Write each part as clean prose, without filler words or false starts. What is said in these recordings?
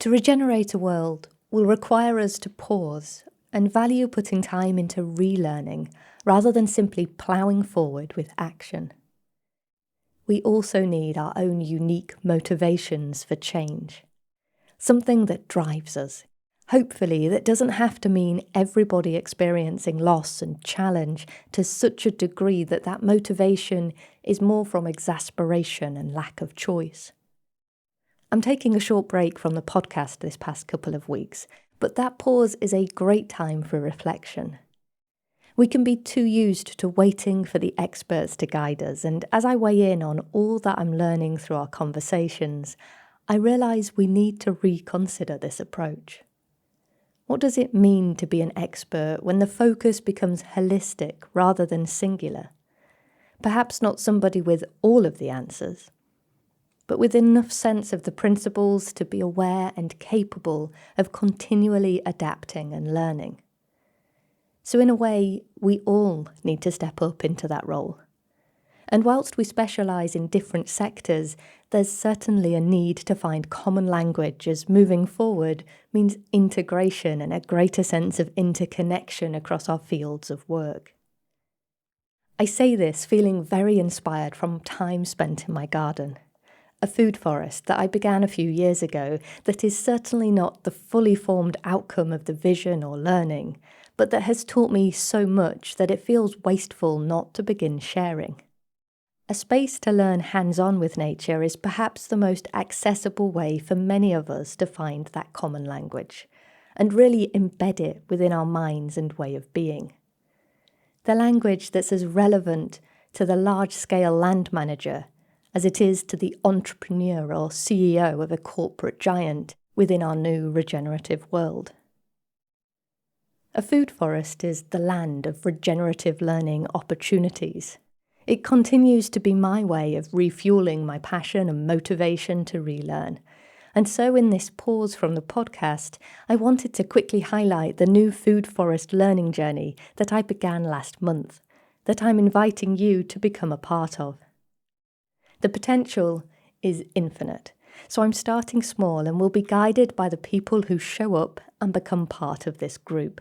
To regenerate a world will require us to pause and value putting time into relearning rather than simply ploughing forward with action. We also need our own unique motivations for change, something that drives us. Hopefully, that doesn't have to mean everybody experiencing loss and challenge to such a degree that that motivation is more from exasperation and lack of choice. I'm taking a short break from the podcast this past couple of weeks, but that pause is a great time for reflection. We can be too used to waiting for the experts to guide us, and as I weigh in on all that I'm learning through our conversations, I realise we need to reconsider this approach. What does it mean to be an expert when the focus becomes holistic rather than singular? Perhaps not somebody with all of the answers, but with enough sense of the principles to be aware and capable of continually adapting and learning. So in a way, we all need to step up into that role. And whilst we specialise in different sectors, there's certainly a need to find common language, as moving forward means integration and a greater sense of interconnection across our fields of work. I say this feeling very inspired from time spent in my garden, a food forest that I began a few years ago that is certainly not the fully formed outcome of the vision or learning, but that has taught me so much that it feels wasteful not to begin sharing. A space to learn hands-on with nature is perhaps the most accessible way for many of us to find that common language and really embed it within our minds and way of being. The language that's as relevant to the large-scale land manager as it is to the entrepreneur or CEO of a corporate giant within our new regenerative world. A food forest is the land of regenerative learning opportunities. It continues to be my way of refueling my passion and motivation to relearn. And so in this pause from the podcast, I wanted to quickly highlight the new Food Forest learning journey that I began last month, that I'm inviting you to become a part of. The potential is infinite, so I'm starting small and will be guided by the people who show up and become part of this group.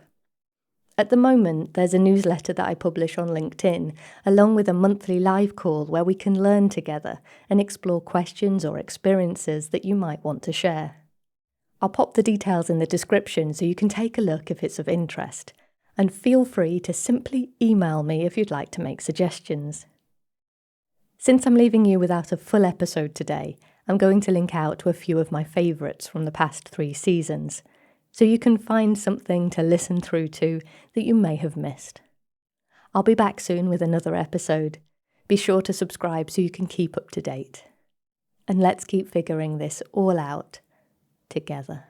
At the moment, there's a newsletter that I publish on LinkedIn, along with a monthly live call where we can learn together and explore questions or experiences that you might want to share. I'll pop the details in the description so you can take a look if it's of interest, and feel free to simply email me if you'd like to make suggestions. Since I'm leaving you without a full episode today, I'm going to link out to a few of my favourites from the past 3 seasons, so you can find something to listen through to that you may have missed. I'll be back soon with another episode. Be sure to subscribe so you can keep up to date. And let's keep figuring this all out together.